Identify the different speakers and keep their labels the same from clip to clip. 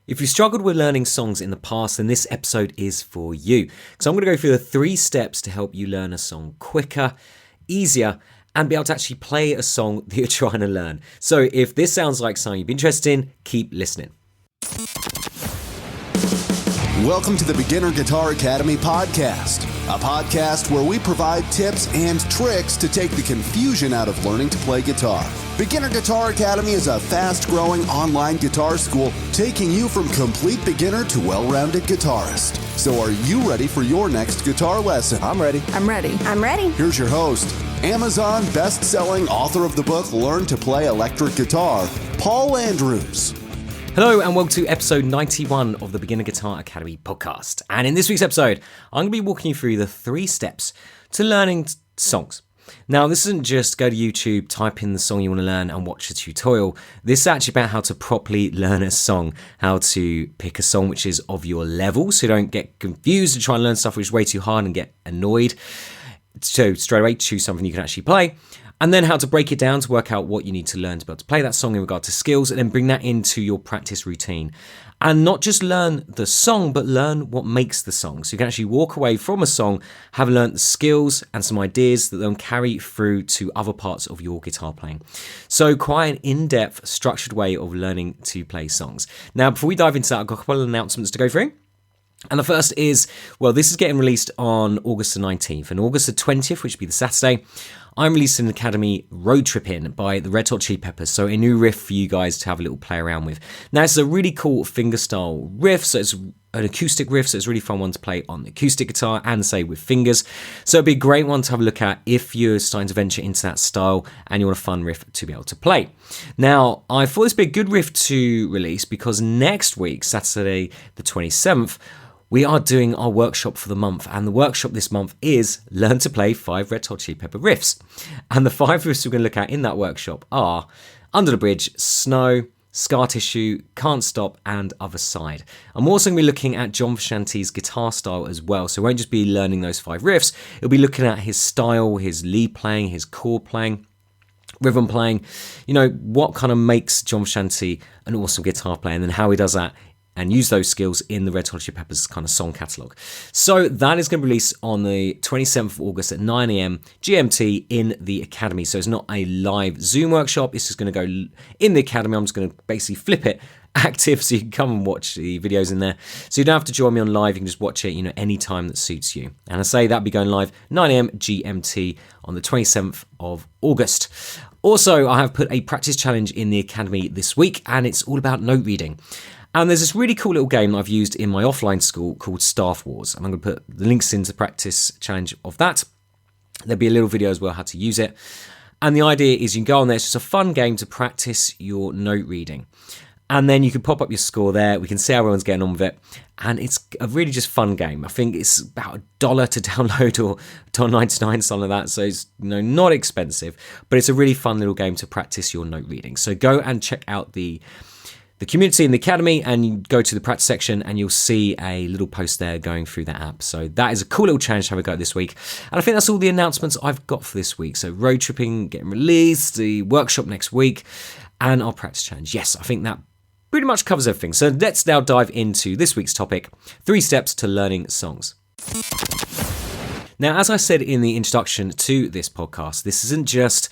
Speaker 1: If you struggled with learning songs in the past, then this episode is for you. So I'm going to go through the 3 steps to help you learn a song quicker, easier, and be able to actually play a song that you're trying to learn. So if this sounds like something you'd be interested in, keep listening.
Speaker 2: Welcome to the Beginner Guitar Academy podcast, a podcast where we provide tips and tricks to take the confusion out of learning to play guitar. Beginner Guitar Academy is a fast-growing online guitar school taking you from complete beginner to well-rounded guitarist. So are you ready for your next guitar lesson?
Speaker 3: I'm ready.
Speaker 4: I'm ready. I'm ready.
Speaker 2: Here's your host, Amazon best-selling author of the book Learn to Play Electric Guitar, Paul Andrews.
Speaker 1: Hello and welcome to episode 91 of the Beginner Guitar Academy podcast. And in this week's episode, I'm going to be walking you through the 3 steps to learning songs. Now, this isn't just go to YouTube, type in the song you want to learn and watch a tutorial. This is actually about how to properly learn a song, how to pick a song which is of your level so you don't get confused and try and learn stuff which is way too hard and get annoyed. So straight away, choose something you can actually play. And then how to break it down to work out what you need to learn to be able to play that song in regard to skills, and then bring that into your practice routine. And not just learn the song, but learn what makes the song. So you can actually walk away from a song, have learned the skills and some ideas that then carry through to other parts of your guitar playing. So quite an in-depth, structured way of learning to play songs. Now, before we dive into that, I've got a couple of announcements to go through. And the first is, well, this is getting released on August the 19th. And August the 20th, which would be the Saturday, I'm releasing an Academy Road Trip In by the Red Hot Chili Peppers. So a new riff for you guys to have a little play around with. Now, it's a really cool fingerstyle riff. So it's an acoustic riff. So it's a really fun one to play on the acoustic guitar and say with fingers. So it'd be a great one to have a look at if you're starting to venture into that style and you want a fun riff to be able to play. Now, I thought this would be a good riff to release because next week, Saturday the 27th, we are doing our workshop for the month, and the workshop this month is Learn to Play 5 Red Hot Chili Pepper riffs. And the 5 riffs we're going to look at in that workshop are Under the Bridge, Snow, Scar Tissue, Can't Stop, and Other Side. I'm also going to be looking at John Frusciante's guitar style as well, so we won't just be learning those 5 riffs, it'll be looking at his style, his lead playing, his chord playing, rhythm playing, what kind of makes John Frusciante an awesome guitar player, and then how he does that and use those skills in the Red Hot Chili Peppers kind of song catalogue. So that is going to be released on the 27th of August at 9 a.m. GMT in the Academy. So it's not a live Zoom workshop. It's just going to go in the Academy. I'm just going to basically flip it active so you can come and watch the videos in there. So you don't have to join me on live. You can just watch it, any time that suits you. And I say that'll be going live 9 a.m. GMT on the 27th of August. Also, I have put a practice challenge in the Academy this week, and it's all about note reading. And there's this really cool little game that I've used in my offline school called Staff Wars. And I'm going to put the links into the practice challenge of that. There'll be a little video as well how to use it. And the idea is you can go on there. It's just a fun game to practice your note reading. And then you can pop up your score there. We can see how everyone's getting on with it. And it's a really just fun game. I think it's about $1 to download or $1.99, something like that. So it's not expensive. But it's a really fun little game to practice your note reading. So go and check out the community in the Academy, and you go to the practice section and you'll see a little post there going through that app. So that is a cool little challenge to have a go this week. And I think that's all the announcements I've got for this week. So road tripping getting released, the workshop next week, and our practice challenge. Yes, I think that pretty much covers everything. So let's now dive into this week's topic, 3 steps to learning songs. Now, as I said in the introduction to this podcast, this isn't just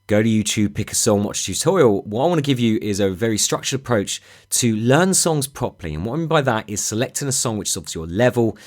Speaker 1: go to YouTube, pick a song, watch a tutorial. What I want to give you is a very structured approach to learn songs properly. And what I mean by that is selecting a song which is of your level,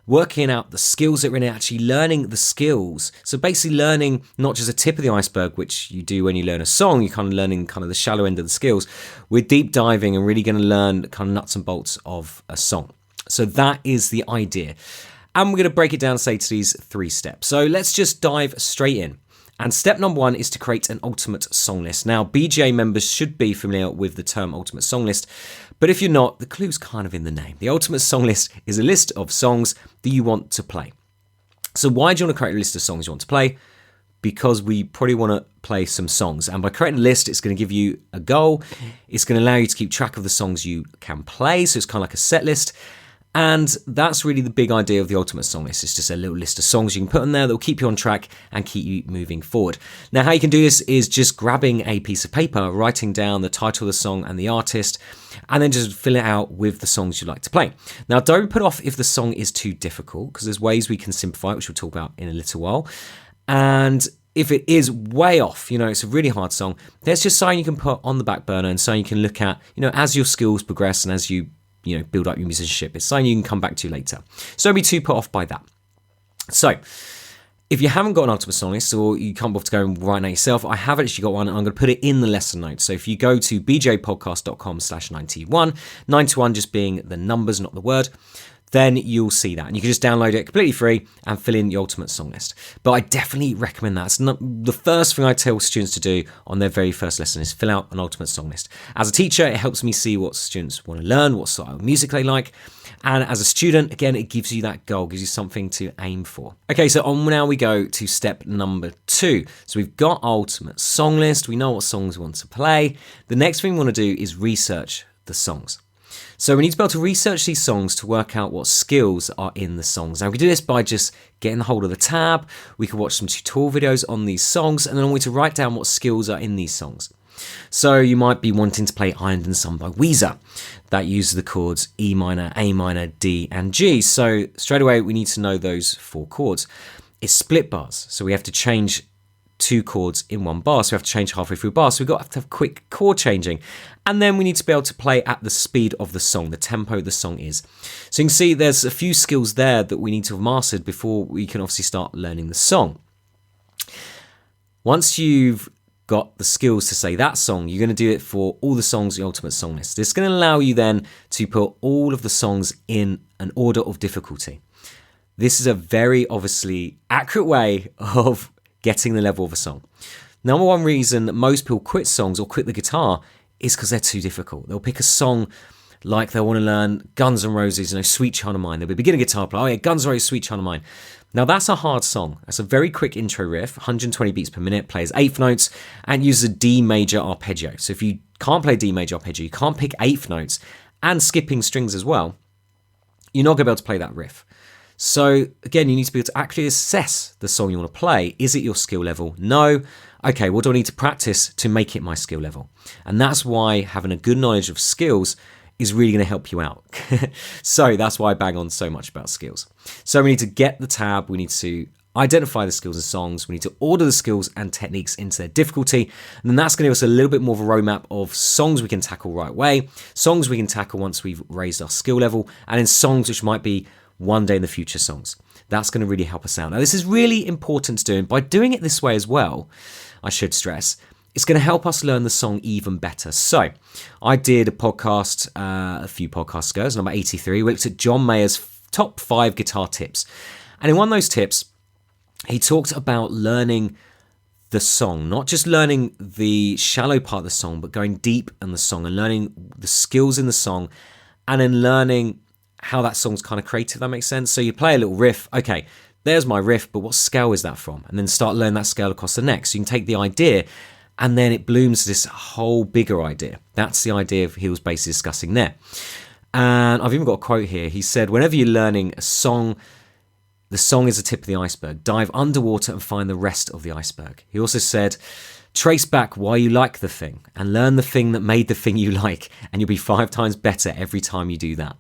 Speaker 1: working out the skills that are in it, actually learning the skills. So basically learning not just a tip of the iceberg, which you do when you learn a song, you're kind of learning kind of the shallow end of the skills. We're deep diving and really going to learn kind of nuts and bolts of a song. So that is the idea. And we're going to break it down, say, to these 3 steps. So let's just dive straight in. And step number 1 is to create an ultimate song list. Now, BGA members should be familiar with the term ultimate song list, but if you're not, the clue's kind of in the name. The ultimate song list is a list of songs that you want to play. So why do you want to create a list of songs you want to play? Because we probably want to play some songs. And by creating a list, it's going to give you a goal. It's going to allow you to keep track of the songs you can play. So it's kind of like a set list. And that's really the big idea of the Ultimate Song List. It's just a little list of songs you can put on there that will keep you on track and keep you moving forward. Now, how you can do this is just grabbing a piece of paper, writing down the title of the song and the artist, and then just fill it out with the songs you like to play. Now, don't put off if the song is too difficult, because there's ways we can simplify it, which we'll talk about in a little while. And if it is way off, it's a really hard song, there's just something you can put on the back burner and something you can look at, as your skills progress and as you build up your musicianship. It's something you can come back to later. So don't be too put off by that. So if you haven't got an Ultimate Song List, or you can't bother to go and write it yourself, I have actually got one, and I'm going to put it in the lesson notes. So if you go to bjpodcast.com/91, 91 just being the numbers, not the word, then you'll see that. And you can just download it completely free and fill in your Ultimate Song List. But I definitely recommend that. It's not the first thing I tell students to do on their very first lesson is fill out an Ultimate Song List. As a teacher, it helps me see what students want to learn, what style of music they like. And as a student, again, it gives you that goal, gives you something to aim for. Okay, so now we go to step number 2. So we've got Ultimate Song List. We know what songs we want to play. The next thing we want to do is research the songs. So we need to be able to research these songs to work out what skills are in the songs. Now we can do this by just getting hold of the tab. We can watch some tutorial videos on these songs, and then I want you to write down what skills are in these songs. So you might be wanting to play Ironed and Sung by Weezer. That uses the chords E minor, A minor, D, and G. So straight away we need to know those 4 chords. It's split bars, so we have to change 2 chords in 1 bar, so we have to change halfway through a bar, so we've got to have quick chord changing, and then we need to be able to play at the speed of the song, the tempo the song is. So you can see there's a few skills there that we need to have mastered before we can obviously start learning the song. Once you've got the skills to say that song, you're going to do it for all the songs in the Ultimate Song List. This is going to allow you then to put all of the songs in an order of difficulty. This is a very obviously accurate way of getting the level of a song. Number one reason that most people quit songs or quit the guitar is because they're too difficult. They'll pick a song like they want to learn Guns N' Roses, Sweet Child O' Mine. They'll be a beginner guitar player, oh yeah, Guns N' Roses, Sweet Child O' Mine. Now that's a hard song. That's a very quick intro riff, 120 beats per minute, plays 8th notes, and uses a D major arpeggio. So if you can't play D major arpeggio, you can't pick 8th notes, and skipping strings as well, you're not going to be able to play that riff. So again, you need to be able to actually assess the song you want to play. Is it your skill level? No. Okay, what do I need to practice to make it my skill level? And that's why having a good knowledge of skills is really going to help you out. So that's why I bang on so much about skills. So we need to get the tab, we need to identify the skills and songs, we need to order the skills and techniques into their difficulty, and then that's going to give us a little bit more of a roadmap of songs we can tackle right away, songs we can tackle once we've raised our skill level, and then songs which might be one day in the future songs. That's going to really help us out. Now, this is really important to do, and by doing it this way as well, I should stress, it's going to help us learn the song even better. So, I did a podcast a few podcasts ago, it's number 83, we looked at John Mayer's top 5 guitar tips. And in one of those tips, he talked about learning the song, not just learning the shallow part of the song, but going deep in the song and learning the skills in the song, and then learning how that song's kind of created, if that makes sense. So you play a little riff, okay, there's my riff, but what scale is that from? And then start learning that scale across the neck. So you can take the idea and then it blooms this whole bigger idea. That's the idea he was basically discussing there. And I've even got a quote here. He said, whenever you're learning a song, the song is the tip of the iceberg. Dive underwater and find the rest of the iceberg. He also said, trace back why you like the thing and learn the thing that made the thing you like, and you'll be 5 times better every time you do that.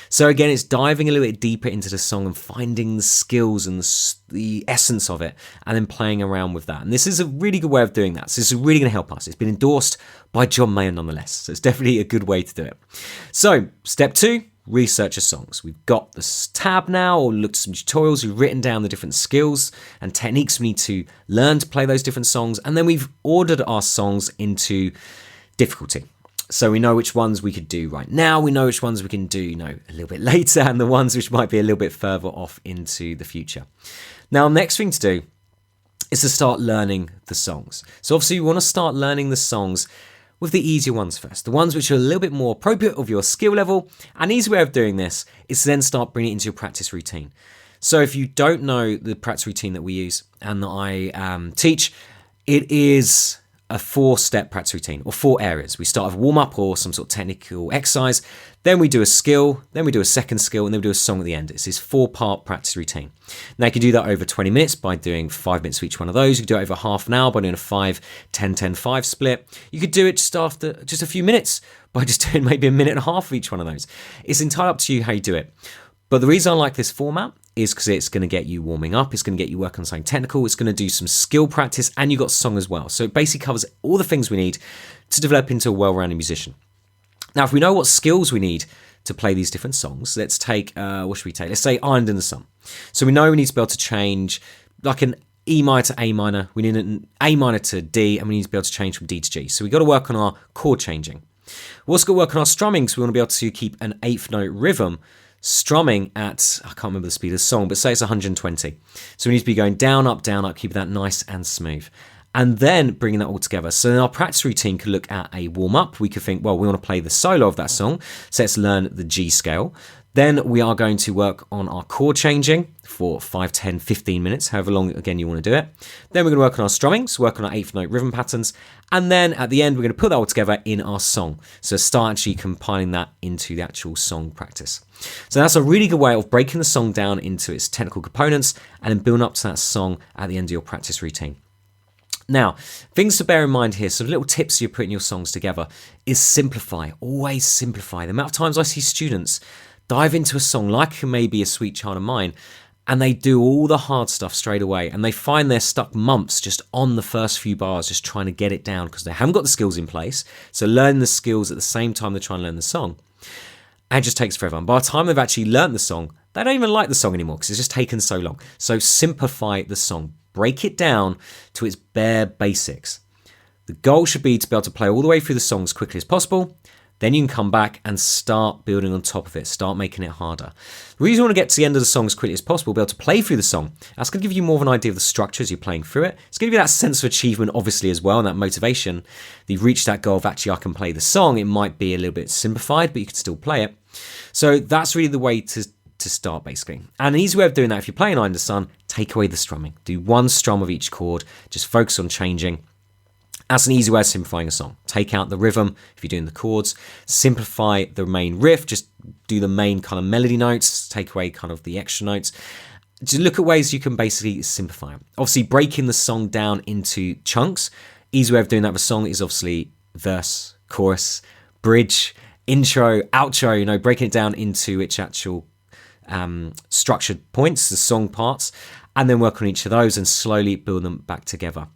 Speaker 1: So again, it's diving a little bit deeper into the song and finding the skills and the essence of it, and then playing around with that. And this is a really good way of doing that. So this is really going to help us. It's been endorsed by John Mayer nonetheless. So it's definitely a good way to do it. So step 2, research your songs. We've got this tab now, or looked at some tutorials. We've written down the different skills and techniques we need to learn to play those different songs. And then we've ordered our songs into difficulty. So we know which ones we could do right now, we know which ones we can do, a little bit later, and the ones which might be a little bit further off into the future. Now, next thing to do is to start learning the songs. So obviously you want to start learning the songs with the easier ones first, the ones which are a little bit more appropriate of your skill level. An easy way of doing this is to then start bringing it into your practice routine. So if you don't know the practice routine that we use and that I teach, it is a 4-step practice routine, or 4 areas. We start with warm-up or some sort of technical exercise, then we do a skill, then we do a second skill, and then we do a song at the end. It's this 4-part practice routine. Now you can do that over 20 minutes by doing 5 minutes for each one of those. You can do it over half an hour by doing a 5-10-10-5 split. You could do it just after just a few minutes by just doing maybe a minute and a half for each one of those. It's entirely up to you how you do it. But the reason I like this format is because it's going to get you warming up, it's going to get you working on something technical, it's going to do some skill practice, and you got song as well. So it basically covers all the things we need to develop into a well-rounded musician. Now, if we know what skills we need to play these different songs, let's take, what should we take? Let's say Island in the Sun. So we know we need to be able to change like an E minor to A minor, we need an A minor to D, and we need to be able to change from D to G. So we've got to work on our chord changing. We've also got to work on our strumming, because we want to be able to keep an 8th note rhythm strumming at, I can't remember the speed of the song, but say it's 120. So we need to be going down, up, keeping that nice and smooth. And then bringing that all together. So in our practice routine could look at a warm-up. We could think, well, we want to play the solo of that song, so let's learn the G scale. Then we are going to work on our chord changing for 5, 10, 15 minutes, however long, again, you want to do it. Then we're going to work on our strumming, so work on our 8th note rhythm patterns. And then at the end, we're going to put that all together in our song. So start actually compiling that into the actual song practice. So that's a really good way of breaking the song down into its technical components and then building up to that song at the end of your practice routine. Now, things to bear in mind here, some little tips you're putting your songs together, is simplify. Always simplify. The amount of times I see students dive into a song like maybe A Sweet Child of Mine, and they do all the hard stuff straight away, and they find they're stuck months just on the first few bars, just trying to get it down because they haven't got the skills in place. So learn the skills at the same time they're trying to learn the song. And it just takes forever. And by the time they've actually learned the song, they don't even like the song anymore because it's just taken so long. So simplify the song. Break it down to its bare basics. The goal should be to be able to play all the way through the song as quickly as possible. Then you can come back and start building on top of it, start making it harder. The reason you want to get to the end of the song as quickly as possible, be able to play through the song, that's going to give you more of an idea of the structure as you're playing through it. It's going to give you that sense of achievement, obviously, as well, and that motivation. That you've reached that goal of actually I can play the song. It might be a little bit simplified, but you can still play it. So that's really the way to start, basically. And an easy way of doing that, if you're playing Island in the Sun, take away the strumming. Do one strum of each chord, just focus on changing. That's an easy way of simplifying a song. Take out the rhythm if you're doing the chords. Simplify the main riff. Just do the main kind of melody notes. Take away kind of the extra notes. Just look at ways you can basically simplify it. Obviously, breaking the song down into chunks. Easy way of doing that with a song is obviously verse, chorus, bridge, intro, outro. Breaking it down into its actual structured points, the song parts, and then work on each of those and slowly build them back together.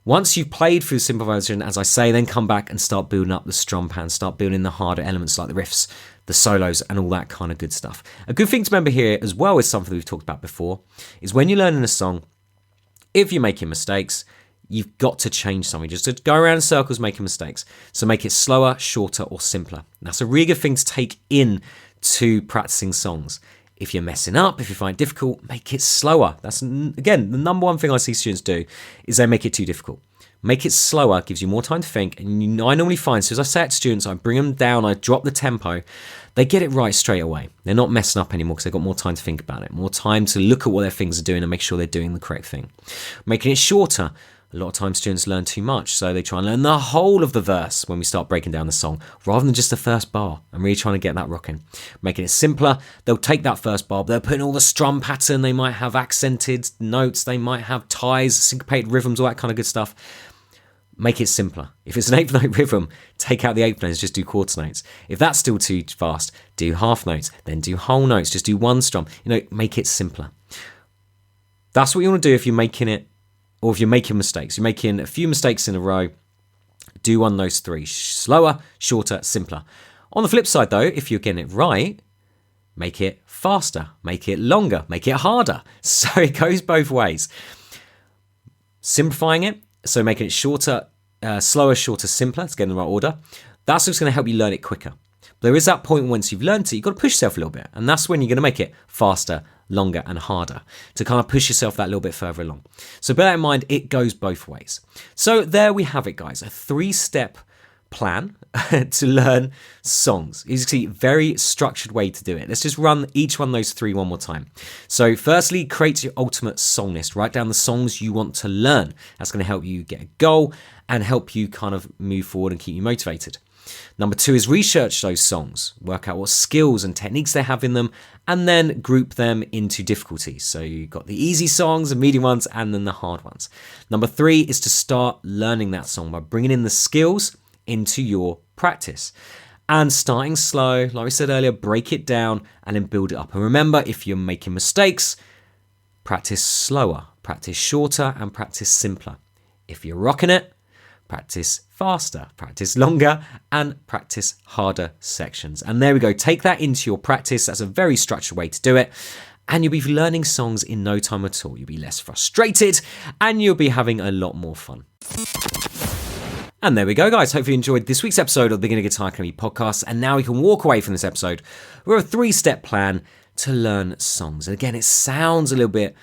Speaker 1: Once you've played through the simple version, as I say, then come back and start building up the strum pan, start building the harder elements like the riffs, the solos, and all that kind of good stuff. A good thing to remember here as well is something we've talked about before, is when you're learning a song, if you're making mistakes, you've got to change something. Just to go around in circles making mistakes. So make it slower, shorter, or simpler. And that's a really good thing to take in to practicing songs. If you're messing up, if you find it difficult, make it slower. That's, again, the number one thing I see students do is they make it too difficult. Make it slower, gives you more time to think. And I normally find, so as I say it to students, I bring them down, I drop the tempo, they get it right straight away. They're not messing up anymore because they've got more time to think about it, more time to look at what their things are doing and make sure they're doing the correct thing. Making it shorter. A lot of times students learn too much, so they try and learn the whole of the verse when we start breaking down the song, rather than just the first bar. I'm really trying to get that rocking. Making it simpler, they'll take that first bar, but they'll put in all the strum pattern, they might have accented notes, they might have ties, syncopated rhythms, all that kind of good stuff. Make it simpler. If it's an 8th note rhythm, take out the 8th notes, just do quarter notes. If that's still too fast, do half notes, then do whole notes, just do one strum. Make it simpler. That's what you want to do if you're making it, or if you're making mistakes. You're making a few mistakes in a row, do one of those 3. Slower, shorter, simpler. On the flip side though, if you're getting it right, make it faster, make it longer, make it harder. So it goes both ways. Simplifying it, so making it shorter, slower, shorter, simpler, to get in the right order. That's just going to help you learn it quicker. But there is that point once you've learned it, you've got to push yourself a little bit. And that's when you're going to make it faster, longer, and harder, to kind of push yourself that little bit further along. So bear that in mind, it goes both ways. So there we have it, guys. A 3-step plan to learn songs. As you can see, very structured way to do it. Let's just run each one of those three one more time. So firstly, create your ultimate song list. Write down the songs you want to learn. That's going to help you get a goal and help you kind of move forward and keep you motivated. Number 2 is research those songs. Work out what skills and techniques they have in them, and then group them into difficulties. So you've got the easy songs, the medium ones, and then the hard ones. Number 3 is to start learning that song by bringing in the skills into your practice. And starting slow, like we said earlier, break it down and then build it up. And remember, if you're making mistakes, practice slower, practice shorter, and practice simpler. If you're rocking it, practice faster, practice longer, and practice harder sections. And there we go. Take that into your practice. That's a very structured way to do it. And you'll be learning songs in no time at all. You'll be less frustrated and you'll be having a lot more fun. And there we go, guys. Hopefully you enjoyed this week's episode of the Beginner Guitar Academy podcast. And now you can walk away from this episode with a 3-step plan to learn songs. And again, it sounds a little bit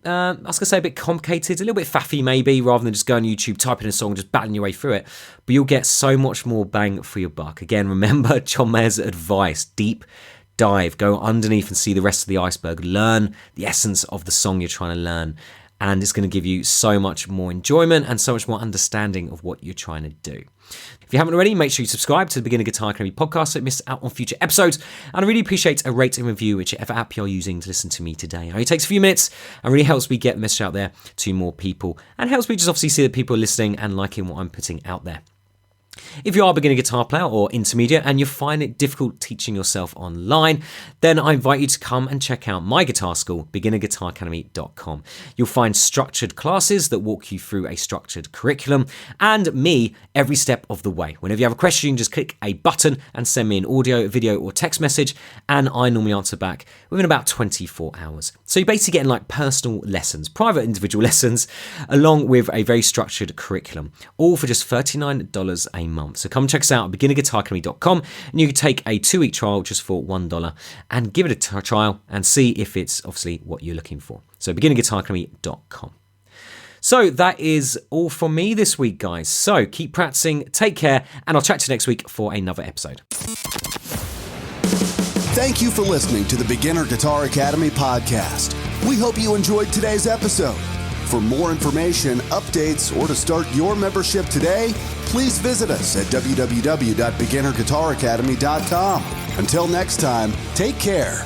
Speaker 1: I was going to say a bit complicated, a little bit faffy maybe, rather than just going on YouTube, typing a song, just battling your way through it. But you'll get so much more bang for your buck. Again, remember John Mayer's advice, deep dive, go underneath and see the rest of the iceberg, learn the essence of the song you're trying to learn. And it's going to give you so much more enjoyment and so much more understanding of what you're trying to do. If you haven't already, make sure you subscribe to the Beginner Guitar Academy podcast so you don't miss out on future episodes. And I really appreciate a rate and review, whichever app you're using to listen to me today. It only takes a few minutes and really helps me get the message out there to more people and helps me just obviously see that people are listening and liking what I'm putting out there. If you are a beginner guitar player or intermediate and you find it difficult teaching yourself online, then I invite you to come and check out my guitar school, beginnerguitaracademy.com. You'll find structured classes that walk you through a structured curriculum and me every step of the way. Whenever you have a question, you can just click a button and send me an audio, video or text message, and I normally answer back within about 24 hours. So you're basically getting like personal lessons, private individual lessons, along with a very structured curriculum, all for just $39 a month. So come check us out at beginnerguitaracademy.com and you can take a 2-week trial just for $1 and give it a trial and see if it's obviously what you're looking for. So beginnerguitaracademy.com. So that is all from me this week, guys. So keep practicing, take care, and I'll chat to you next week for another episode.
Speaker 2: Thank you for listening to the Beginner Guitar Academy podcast. We hope you enjoyed today's episode. For more information, updates, or to start your membership today, please visit us at www.beginnerguitaracademy.com. Until next time, take care.